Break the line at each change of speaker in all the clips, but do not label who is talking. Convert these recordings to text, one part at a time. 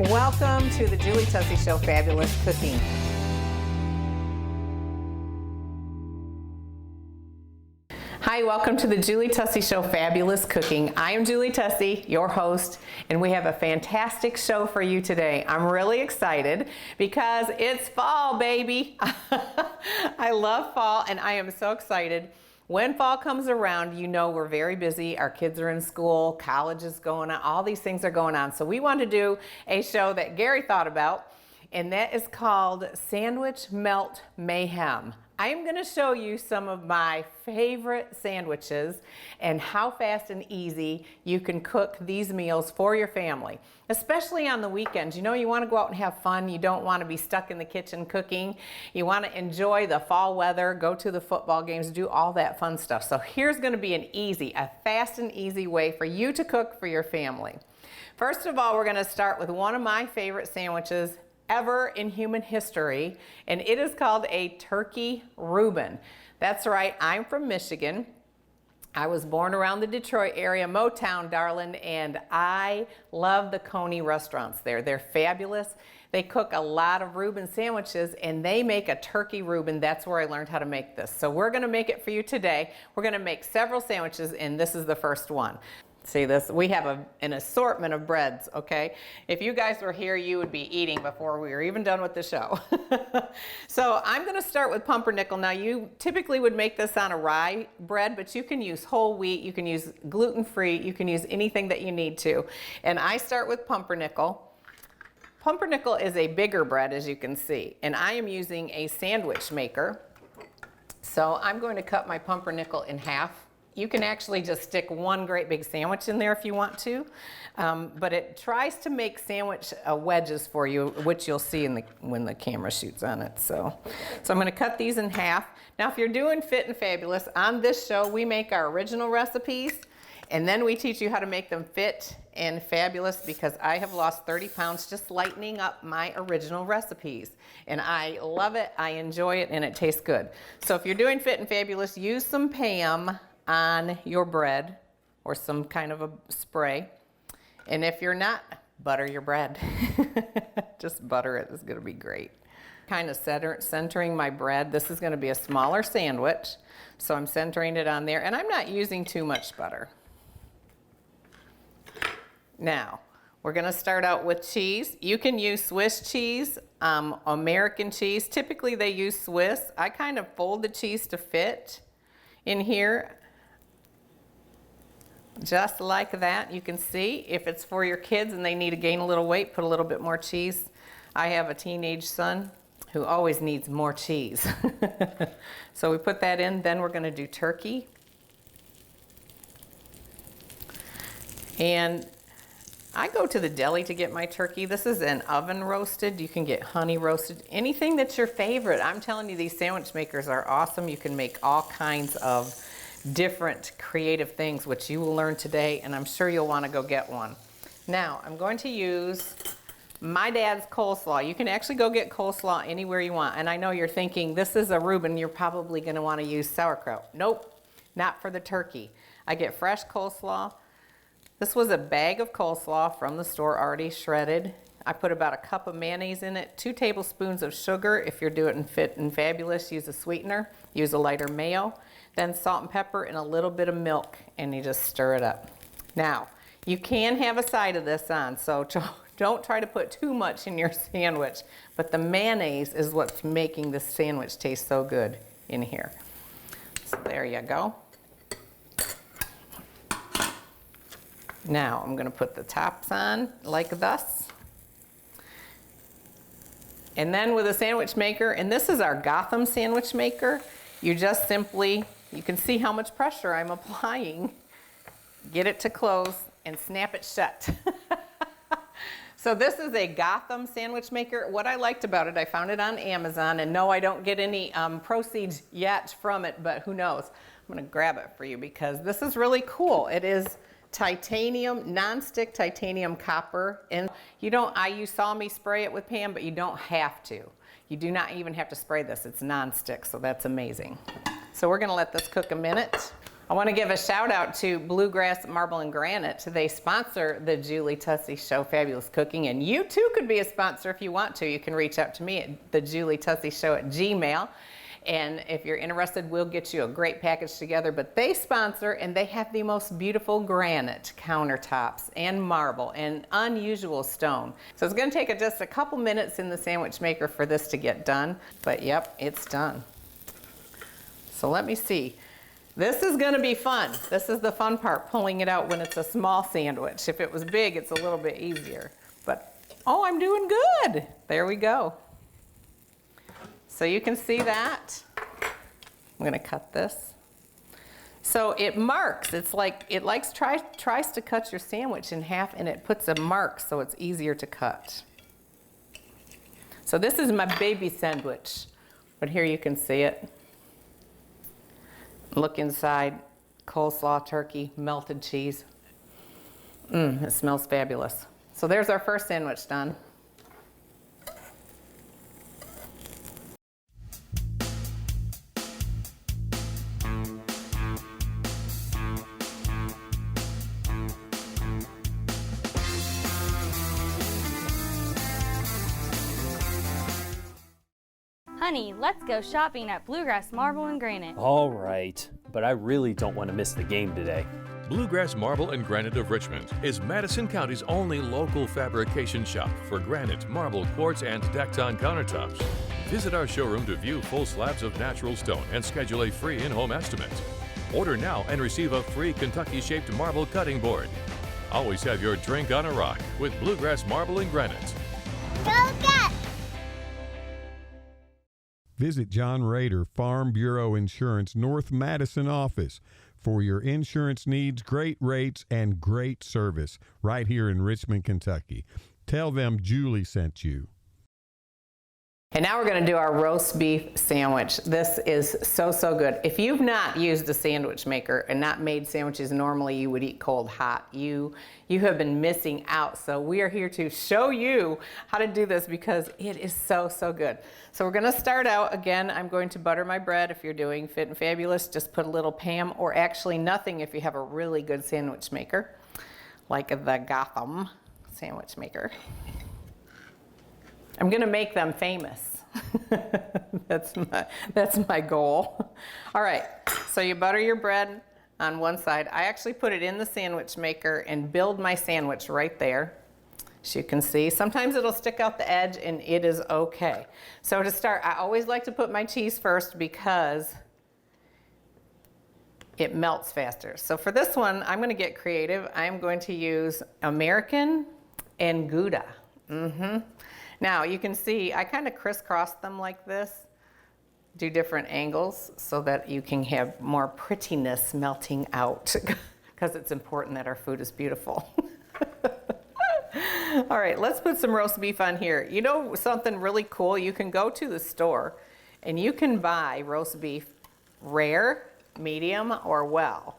Welcome to the Julie Tussey Show, Fabulous Cooking. Hi, welcome to the Julie Tussey Show, Fabulous Cooking. I am Julie Tussey, your host, and we have a fantastic show for you today. I'm really excited because it's fall, baby. I love fall, and I am so excited. When fall comes around, you know we're very busy. Our kids are in school, college is going on, all these things are going on. So we want to do a show that Gary thought about, and that is called Sandwich Melt Mayhem. I am going to show you some of my favorite sandwiches and how fast and easy you can cook these meals for your family, especially on the weekends. You know, you want to go out and have fun. You don't want to be stuck in the kitchen cooking. You want to enjoy the fall weather, go to the football games, do all that fun stuff. So here's going to be a fast and easy way for you to cook for your family. First of all, we're going to start with one of my favorite sandwiches ever in human history, and it is called a turkey Reuben. That's right, I'm from Michigan. I was born around the Detroit area, Motown, darling, and I love the Coney restaurants there. They're fabulous. They cook a lot of Reuben sandwiches, and they make a turkey Reuben. That's where I learned how to make this. So we're gonna make it for you today. We're gonna make several sandwiches, and this is the first one. See this? We have an assortment of breads, okay? If you guys were here, you would be eating before we were even done with the show. So I'm gonna start with pumpernickel. Now you typically would make this on a rye bread, but you can use whole wheat, you can use gluten-free, you can use anything that you need to. And I start with pumpernickel. Pumpernickel is a bigger bread, as you can see, and I am using a sandwich maker. So I'm going to cut my pumpernickel in half. You can actually just stick one great big sandwich in there if you want to, but it tries to make sandwich wedges for you, which you'll see when the camera shoots on it. So I'm going to cut these in half. Now, if you're doing Fit and Fabulous, on this show we make our original recipes, and then we teach you how to make them fit and fabulous, because I have lost 30 pounds just lightening up my original recipes. And I love it, I enjoy it, and it tastes good. So if you're doing Fit and Fabulous, use some Pam on your bread or some kind of a spray. And if you're not, butter your bread. Just butter it, it's gonna be great. Kind of centering my bread. This is gonna be a smaller sandwich, so I'm centering it on there, and I'm not using too much butter. Now, we're gonna start out with cheese. You can use Swiss cheese, American cheese. Typically they use Swiss. I kind of fold the cheese to fit in here. Just like that. You can see if it's for your kids and they need to gain a little weight, put a little bit more cheese. I have a teenage son who always needs more cheese. So we put that in, then we're gonna do turkey. And I go to the deli to get my turkey. This is an oven roasted. You can get honey roasted, anything that's your favorite. I'm telling you, these sandwich makers are awesome. You can make all kinds of different creative things, which you will learn today, and I'm sure you'll want to go get one. Now, I'm going to use my dad's coleslaw. You can actually go get coleslaw anywhere you want, and I know you're thinking, this is a Reuben, you're probably going to want to use sauerkraut. Nope, not for the turkey. I get fresh coleslaw. This was a bag of coleslaw from the store, already shredded. I put about a cup of mayonnaise in it, 2 tablespoons of sugar. If you're doing it Fit and Fabulous, use a sweetener, use a lighter mayo. Then salt and pepper and a little bit of milk, and you just stir it up. Now, you can have a side of this on, so don't try to put too much in your sandwich, but the mayonnaise is what's making this sandwich taste so good in here. So there you go. Now, I'm gonna put the tops on like this. And then with a sandwich maker, and this is our Gotham sandwich maker, you just simply, you can see how much pressure I'm applying. Get it to close and snap it shut. So this is a Gotham sandwich maker. What I liked about it, I found it on Amazon, and no, I don't get any proceeds yet from it, but who knows? I'm gonna grab it for you because this is really cool. It is titanium, non-stick titanium copper, and you saw me spray it with Pam, but you don't have to. You do not even have to spray this. It's non-stick, so that's amazing. So we're gonna let this cook a minute. I want to give a shout out to Bluegrass Marble and Granite. They sponsor the Julie Tussey Show Fabulous Cooking, and you too could be a sponsor if you want to. You can reach out to me at thejulietusseyshow@gmail.com. And if you're interested, we'll get you a great package together. But they sponsor, and they have the most beautiful granite countertops and marble and unusual stone. So it's going to take just a couple minutes in the sandwich maker for this to get done. But yep, it's done. So let me see. This is going to be fun. This is the fun part, pulling it out when it's a small sandwich. If it was big, it's a little bit easier. But, oh, I'm doing good. There we go. So you can see that. I'm going to cut this. So it marks. It's like, it tries to cut your sandwich in half, and it puts a mark so it's easier to cut. So this is my baby sandwich. But here you can see it. Look inside, Cole Slaw turkey, melted cheese. It smells fabulous. So there's our first sandwich done.
Honey, let's go shopping at Bluegrass Marble and Granite.
All right, but I really don't want to miss the game today.
Bluegrass Marble and Granite of Richmond is Madison County's only local fabrication shop for granite, marble, quartz, and decked-on countertops. Visit our showroom to view full slabs of natural stone and schedule a free in-home estimate. Order now and receive a free Kentucky-shaped marble cutting board. Always have your drink on a rock with Bluegrass Marble and Granite.
Go get!
Visit John Rader, Farm Bureau Insurance, North Madison office for your insurance needs, great rates, and great service right here in Richmond, Kentucky. Tell them Julie sent you.
And now we're going to do our roast beef sandwich. This is so, so good. If you've not used a sandwich maker and not made sandwiches normally you would eat cold hot, you have been missing out. So we are here to show you how to do this because it is so, so good. So we're going to start out, again, I'm going to butter my bread. If you're doing Fit and Fabulous, just put a little Pam, or actually nothing if you have a really good sandwich maker, like the Gotham sandwich maker. I'm going to make them famous. That's my goal. All right, so you butter your bread on one side. I actually put it in the sandwich maker and build my sandwich right there. As you can see, sometimes it'll stick out the edge and it is okay. So to start, I always like to put my cheese first because it melts faster. So for this one, I'm going to get creative. I'm going to use American and Gouda. Now you can see I kind of crisscross them like this, do different angles so that you can have more prettiness melting out because it's important that our food is beautiful. All right, let's put some roast beef on here. You know something really cool? You can go to the store and you can buy roast beef rare, medium, or well.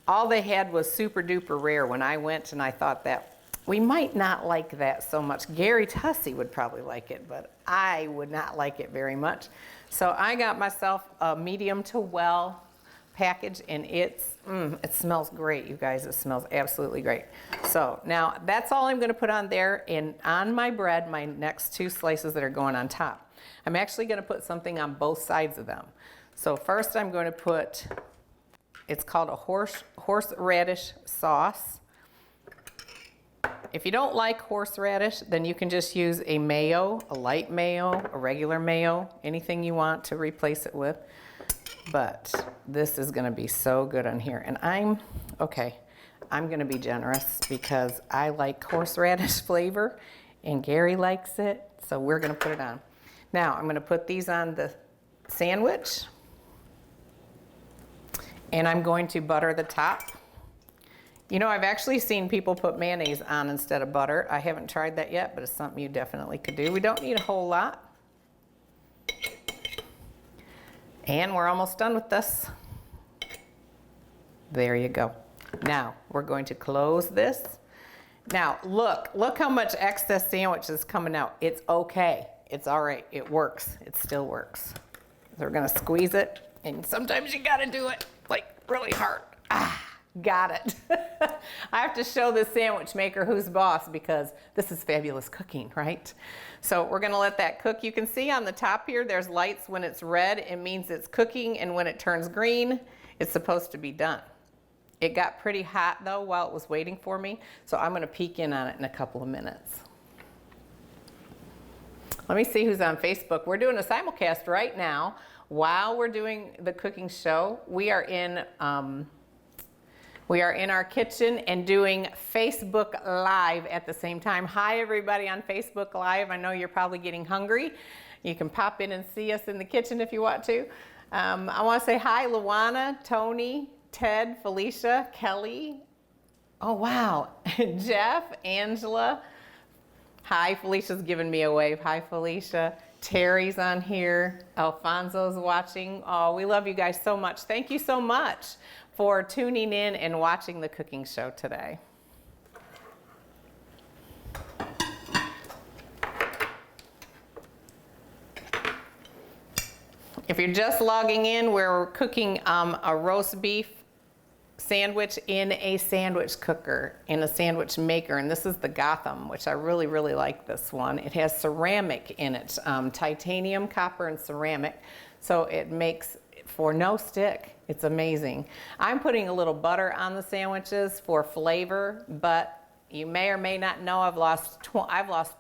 All they had was super duper rare when I went, and I thought that we might not like that so much. Gary Tussey would probably like it, but I would not like it very much. So I got myself a medium to well package, and it smells great, you guys. It smells absolutely great. So now that's all I'm gonna put on there, and on my bread, my next two slices that are going on top. I'm actually gonna put something on both sides of them. So first I'm gonna put, it's called a horseradish sauce. If you don't like horseradish, then you can just use a mayo, a light mayo, a regular mayo, anything you want to replace it with. But this is gonna be so good on here. And I'm gonna be generous because I like horseradish flavor and Gary likes it, so we're gonna put it on. Now I'm gonna put these on the sandwich and I'm going to butter the top. You know, I've actually seen people put mayonnaise on instead of butter. I haven't tried that yet, but it's something you definitely could do. We don't need a whole lot. And we're almost done with this. There you go. Now, we're going to close this. Now, look how much excess sandwich is coming out. It's okay. It's all right. It works. It still works. So we're gonna squeeze it, and sometimes you gotta do it. like really hard. Got it. I have to show this sandwich maker who's boss because this is fabulous cooking, right? So we're gonna let that cook. You can see on the top here, there's lights. When it's red, it means it's cooking, and when it turns green, it's supposed to be done. It got pretty hot though while it was waiting for me, so I'm gonna peek in on it in a couple of minutes. Let me see who's on Facebook. We're doing a simulcast right now while we're doing the cooking show. We are in our kitchen and doing Facebook Live at the same time. Hi everybody on Facebook Live. I know you're probably getting hungry. You can pop in and see us in the kitchen if you want to. I want to say hi, Luana, Tony, Ted, Felicia, Kelly. Oh wow, Jeff, Angela. Hi, Felicia's giving me a wave. Hi, Felicia. Terry's on here. Alfonso's watching. Oh, we love you guys so much. Thank you so much for tuning in and watching the cooking show today. If you're just logging in, we're cooking a roast beef sandwich in a sandwich cooker, in a sandwich maker, and this is the Gotham, which I really, really like this one. It has ceramic in it, titanium, copper, and ceramic, so it makes for no stick. It's amazing. I'm putting a little butter on the sandwiches for flavor, but you may or may not know I've lost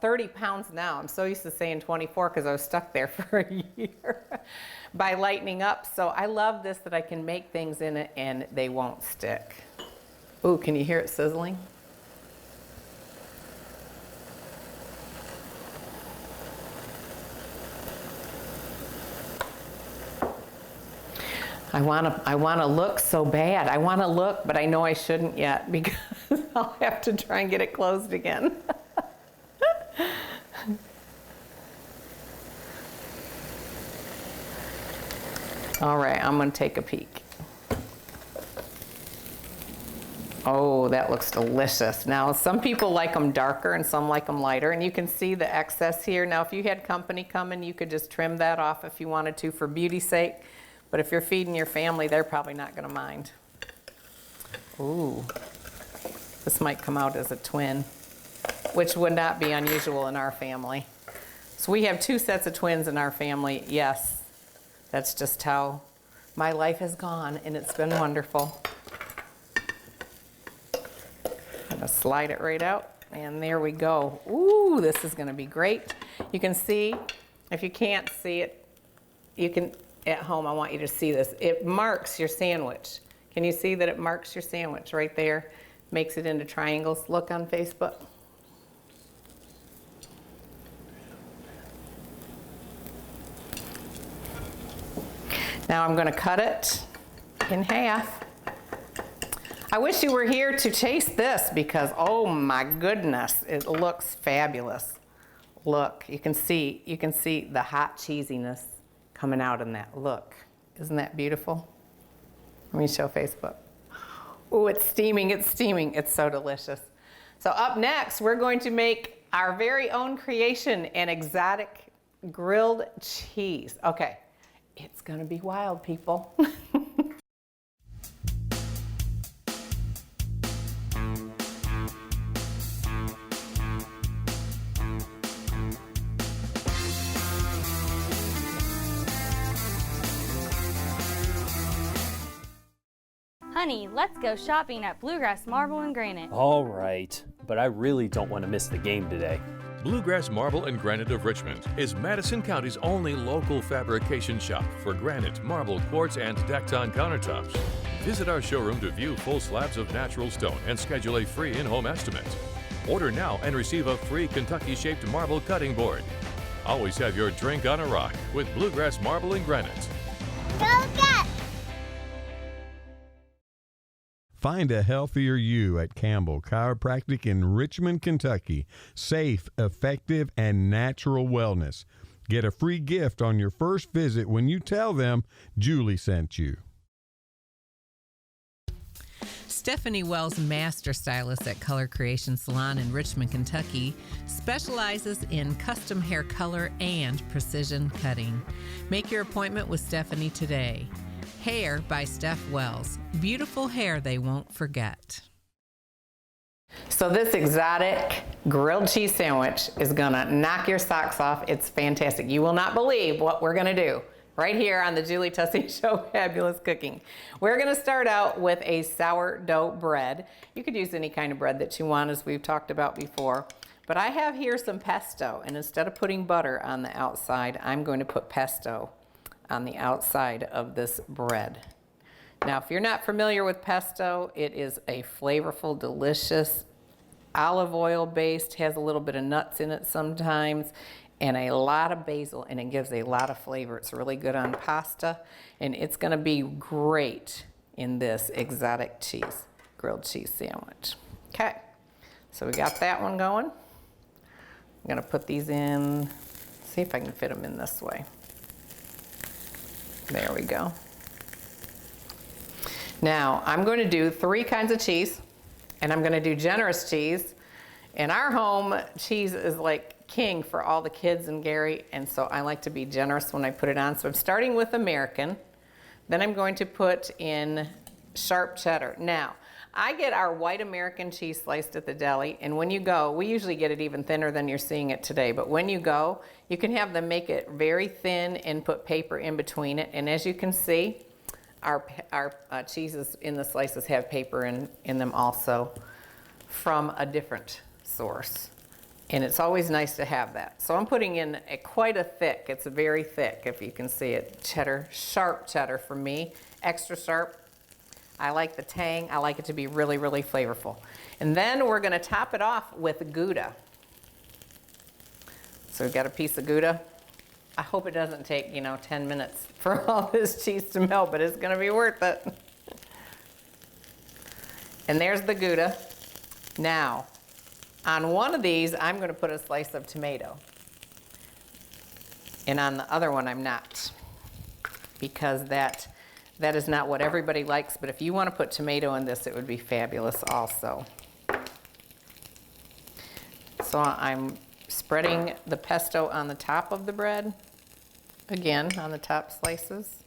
30 pounds now. I'm so used to saying 24 because I was stuck there for a year by lightening up. So I love this, that I can make things in it and they won't stick. Ooh, can you hear it sizzling? I want to look so bad. I want to look, but I know I shouldn't yet because I'll have to try and get it closed again. All right, I'm going to take a peek. Oh, that looks delicious. Now, some people like them darker and some like them lighter, and you can see the excess here. Now, if you had company coming, you could just trim that off if you wanted to for beauty's sake. But if you're feeding your family, they're probably not going to mind. Ooh, this might come out as a twin, which would not be unusual in our family. So we have 2 sets of twins in our family. Yes, that's just how my life has gone, and it's been wonderful. I'm going to slide it right out, and there we go. Ooh, this is going to be great. You can see, if you can't see it, you can... At home, I want you to see this. It marks your sandwich. Can you see that it marks your sandwich right there? Makes it into triangles. Look on Facebook. Now I'm going to cut it in half. I wish you were here to taste this because, oh my goodness, it looks fabulous. Look, you can see the hot cheesiness coming out in that. Look, isn't that beautiful? Let me show Facebook. Oh, it's steaming, it's steaming. It's so delicious. So up next, we're going to make our very own creation, an exotic grilled cheese. Okay, it's gonna be wild, people.
Honey, let's go shopping at Bluegrass Marble and Granite.
All right, but I really don't want to miss the game today.
Bluegrass Marble and Granite of Richmond is Madison County's only local fabrication shop for granite, marble, quartz, and Decton countertops. Visit our showroom to view full slabs of natural stone and schedule a free in-home estimate. Order now and receive a free Kentucky-shaped marble cutting board. Always have your drink on a rock with Bluegrass Marble and Granite.
Go get!
Find a healthier you at Campbell Chiropractic in Richmond, Kentucky. Safe, effective, and natural wellness. Get a free gift on your first visit when you tell them Julie sent you.
Stephanie Wells, master stylist at Color Creation Salon in Richmond, Kentucky, specializes in custom hair color and precision cutting. Make your appointment with Stephanie today.
Hair by Steph Wells. Beautiful hair they won't forget.
So this exotic grilled cheese sandwich is gonna knock your socks off. It's fantastic. You will not believe what we're gonna do right here on the Julie Tussey Show Fabulous Cooking. We're gonna start out with a sourdough bread. You could use any kind of bread that you want, as we've talked about before. But I have here some pesto, and instead of putting butter on the outside, I'm going to put pesto on the outside of this bread. Now, if you're not familiar with pesto, it is a flavorful, delicious, olive oil based, has a little bit of nuts in it sometimes, and a lot of basil, and it gives a lot of flavor. It's really good on pasta, and it's gonna be great in this exotic cheese, grilled cheese sandwich. Okay, so we got that one going. I'm gonna put these in, see if I can fit them in this way. There we go. Now, I'm going to do 3 kinds of cheese, and I'm going to do generous cheese. In our home, cheese is like king for all the kids and Gary, and so I like to be generous when I put it on. So I'm starting with American, then I'm going to put in sharp cheddar. Now, I get our white American cheese sliced at the deli, and when you go, we usually get it even thinner than you're seeing it today, but when you go, you can have them make it very thin and put paper in between it, and as you can see, our cheeses in the slices have paper in them also from a different source. And it's always nice to have that. So I'm putting in quite a thick, it's very thick if you can see it, cheddar, sharp cheddar for me, extra sharp. I like the tang, I like it to be really, really flavorful. And then we're gonna top it off with Gouda. So we've got a piece of Gouda. I hope it doesn't take, 10 minutes for all this cheese to melt, but it's gonna be worth it. And there's the Gouda. Now, on one of these, I'm gonna put a slice of tomato. And on the other one, I'm not. Because that is not what everybody likes, but if you wanna put tomato in this, it would be fabulous also. So I'm spreading the pesto on the top of the bread. Again, on the top slices.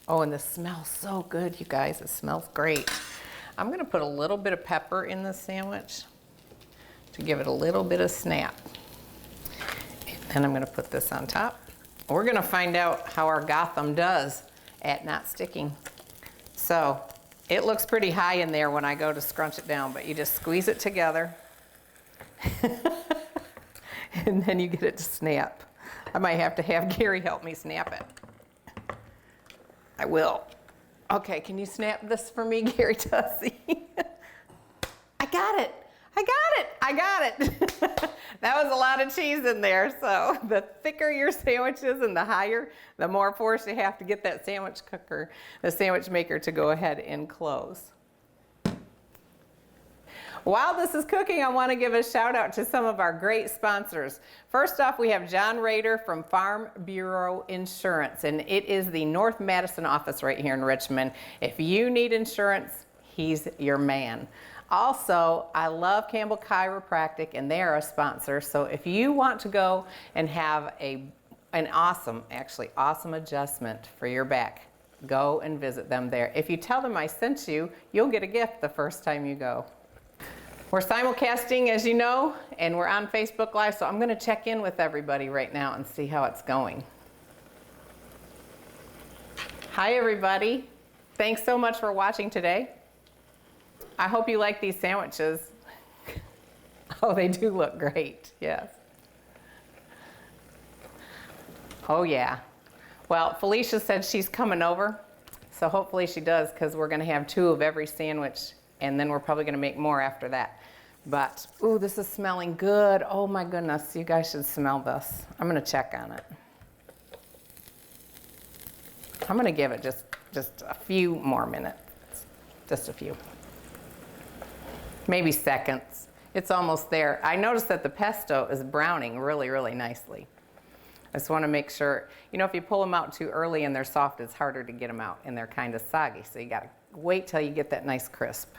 Oh, and this smells so good, you guys. It smells great. I'm gonna put a little bit of pepper in this sandwich to give it a little bit of snap. And then I'm gonna put this on top. We're gonna find out how our Gotham does at not sticking. So, it looks pretty high in there when I go to scrunch it down, but you just squeeze it together. And then you get it to snap. I might have to have Gary help me snap it. I will. Okay, can you snap this for me, Gary Tussey? I got it. I got it. I got it. That was a lot of cheese in there. So the thicker your sandwich is and the higher, the more force you have to get that sandwich cooker, the sandwich maker, to go ahead and close. While this is cooking, I want to give a shout out to some of our great sponsors. First off, we have John Rader from Farm Bureau Insurance, and it is the North Madison office right here in Richmond. If you need insurance, he's your man. Also, I love Campbell Chiropractic, and they are a sponsor. So if you want to go and have an awesome adjustment for your back, go and visit them there. If you tell them I sent you, you'll get a gift the first time you go. We're simulcasting, as you know, and we're on Facebook Live, so I'm going to check in with everybody right now and see how it's going. Hi, everybody. Thanks so much for watching today. I hope you like these sandwiches. Oh, they do look great, yes. Oh, yeah. Well, Felicia said she's coming over, so hopefully she does, because we're going to have 2 of every sandwich, and then we're probably going to make more after that. But, ooh, this is smelling good. Oh my goodness, you guys should smell this. I'm going to check on it. I'm going to give it just a few more minutes. Just a few. Maybe seconds. It's almost there. I noticed that the pesto is browning really, really nicely. I just want to make sure, if you pull them out too early and they're soft, it's harder to get them out, and they're kind of soggy. So you got to wait till you get that nice crisp.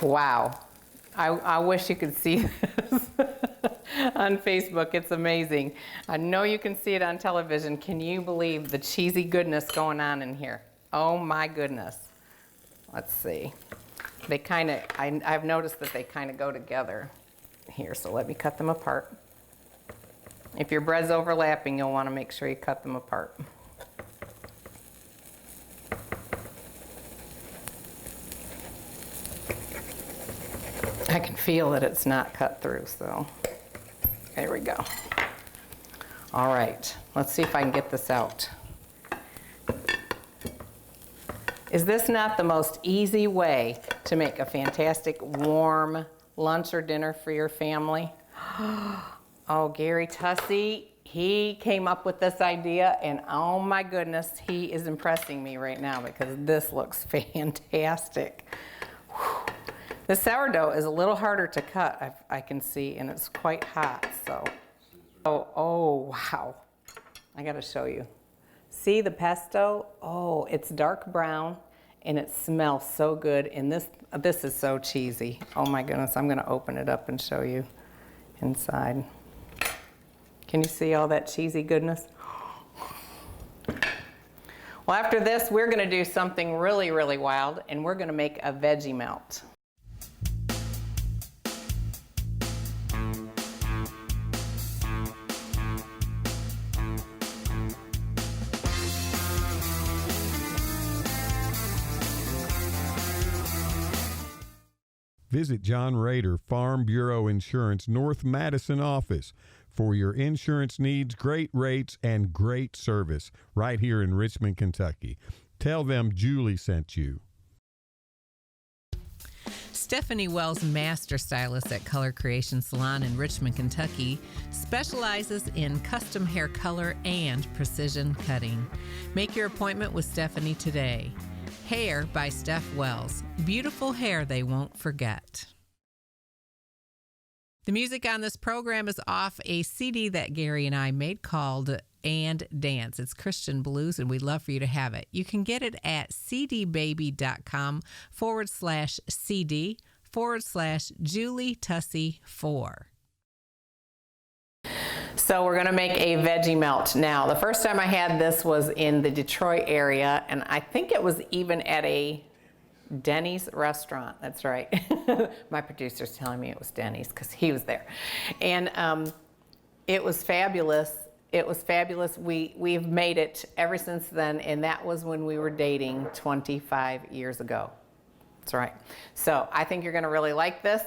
Wow. I wish you could see this. on Facebook. It's amazing. I know you can see it on television. Can you believe the cheesy goodness going on in here? Oh my goodness. Let's see. They kind of, I've noticed that they kind of go together here, so let me cut them apart. If your bread's overlapping, you'll want to make sure you cut them apart. I can feel that it's not cut through, so there we go. All right, let's see if I can get this out. Is this not the most easy way to make a fantastic warm lunch or dinner for your family? Oh, Gary Tussey, he came up with this idea, and oh my goodness, he is impressing me right now because this looks fantastic. Whew. The sourdough is a little harder to cut, I can see, and it's quite hot, so. Oh, wow. I gotta show you. See the pesto? Oh, it's dark brown, and it smells so good, and this is so cheesy. Oh my goodness, I'm gonna open it up and show you inside. Can you see all that cheesy goodness? Well, after this, we're gonna do something really, really wild, and we're gonna make a veggie melt.
Visit John Rader, Farm Bureau Insurance, North Madison office for your insurance needs, great rates, and great service right here in Richmond, Kentucky. Tell them Julie sent you.
Stephanie Wells, master stylist at Color Creation Salon in Richmond, Kentucky, specializes in custom hair color and precision cutting. Make your appointment with Stephanie today. Hair by Steph Wells. Beautiful hair they won't forget. The music on this program is off a CD that Gary and I made called And Dance. It's Christian blues, and we'd love for you to have it. You can get it at cdbaby.com/CD/Julie-Tussey4.
So we're gonna make a veggie melt. Now, the first time I had this was in the Detroit area, and I think it was even at a Denny's restaurant. That's right. My producer's telling me it was Denny's because he was there. And it was fabulous. It was fabulous. We've made it ever since then, and that was when we were dating 25 years ago. That's right. So I think you're gonna really like this.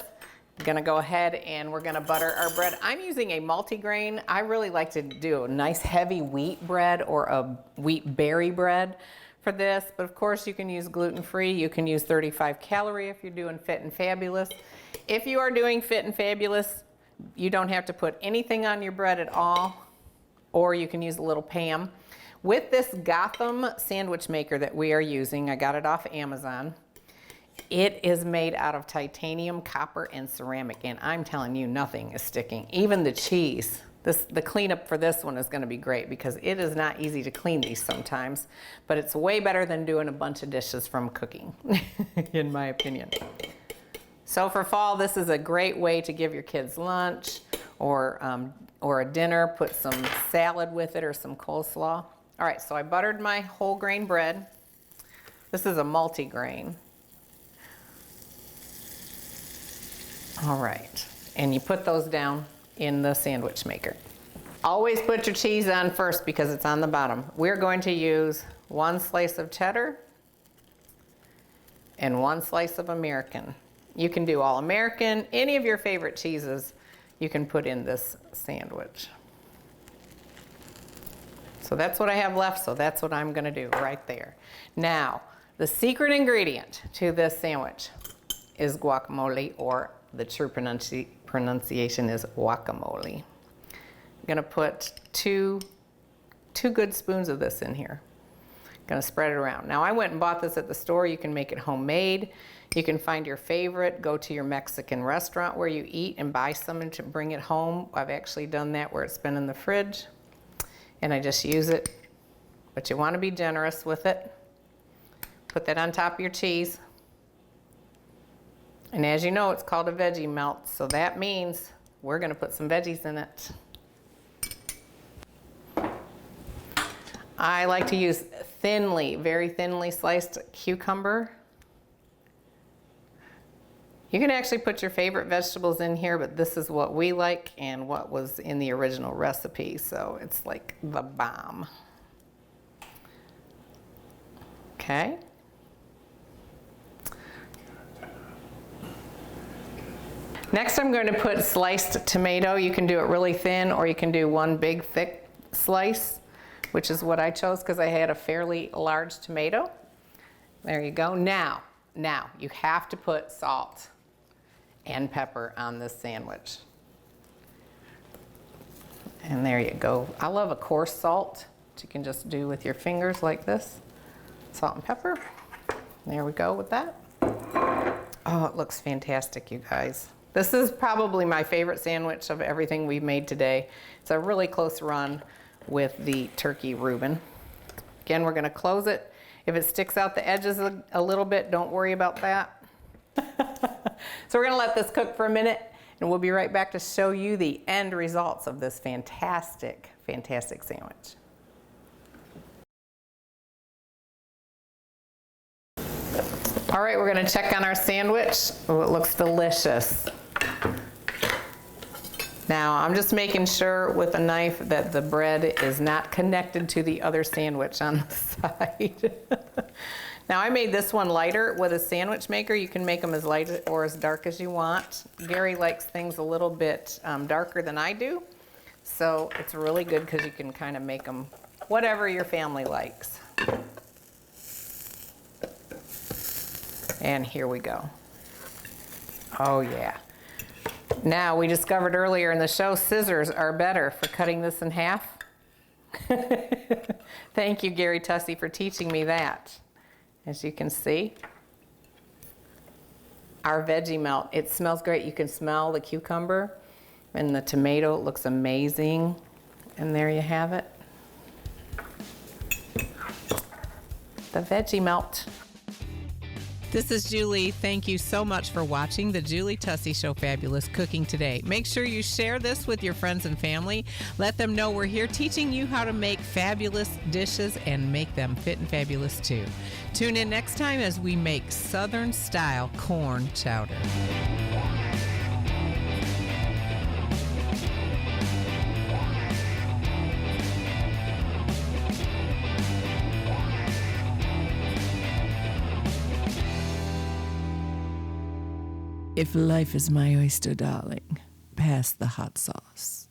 I'm gonna go ahead and we're gonna butter our bread. I'm using a multigrain. I really like to do a nice heavy wheat bread or a wheat berry bread for this, but of course you can use gluten-free. You can use 35 calorie if you're doing Fit and Fabulous. If you are doing Fit and Fabulous, you don't have to put anything on your bread at all, or you can use a little Pam. With this Gotham sandwich maker that we are using, I got it off Amazon. It is made out of titanium, copper, and ceramic, and I'm telling you, nothing is sticking. Even the cheese. The cleanup for this one is going to be great because it is not easy to clean these sometimes, but it's way better than doing a bunch of dishes from cooking, in my opinion. So for fall, this is a great way to give your kids lunch or a dinner. Put some salad with it or some coleslaw. All right, so I buttered my whole grain bread. This is a multi-grain. All right, and you put those down in the sandwich maker. Always put your cheese on first because it's on the bottom. We're going to use 1 slice of cheddar and 1 slice of American. You can do all American, any of your favorite cheeses you can put in this sandwich. So that's what I have left, so that's what I'm gonna do right there. Now, the secret ingredient to this sandwich is guacamole, or the true pronunciation is guacamole. I'm gonna put two good spoons of this in here. Gonna spread it around. Now I went and bought this at the store. You can make it homemade. You can find your favorite, go to your Mexican restaurant where you eat and buy some and bring it home. I've actually done that where it's been in the fridge and I just use it. But you wanna be generous with it. Put that on top of your cheese. And as you know, it's called a veggie melt, so that means we're going to put some veggies in it. I like to use very thinly sliced cucumber. You can actually put your favorite vegetables in here, but this is what we like and what was in the original recipe, so it's like the bomb. Okay. Next I'm going to put sliced tomato. You can do it really thin or you can do one big thick slice, which is what I chose because I had a fairly large tomato. There you go. Now you have to put salt and pepper on this sandwich. And there you go. I love a coarse salt that you can just do with your fingers like this. Salt and pepper. There we go with that. Oh, it looks fantastic, you guys. This is probably my favorite sandwich of everything we've made today. It's a really close run with the turkey Reuben. Again, we're going to close it. If it sticks out the edges a little bit, don't worry about that. So we're going to let this cook for a minute, and we'll be right back to show you the end results of this fantastic, fantastic sandwich. All right, we're going to check on our sandwich. Oh, it looks delicious. Now, I'm just making sure with a knife that the bread is not connected to the other sandwich on the side. Now, I made this one lighter with a sandwich maker. You can make them as light or as dark as you want. Gary likes things a little bit darker than I do. So it's really good because you can kind of make them whatever your family likes. And here we go. Oh yeah. Now, we discovered earlier in the show, scissors are better for cutting this in half. Thank you, Gary Tussey, for teaching me that. As you can see, our Veggie Melt, it smells great. You can smell the cucumber and the tomato. It looks amazing. And there you have it. The Veggie Melt.
This is Julie. Thank you so much for watching the Julie Tussey Show Fabulous Cooking today. Make sure you share this with your friends and family. Let them know we're here teaching you how to make fabulous dishes and make them fit and fabulous too. Tune in next time as we make Southern style corn chowder. If life is my oyster, darling, pass the hot sauce.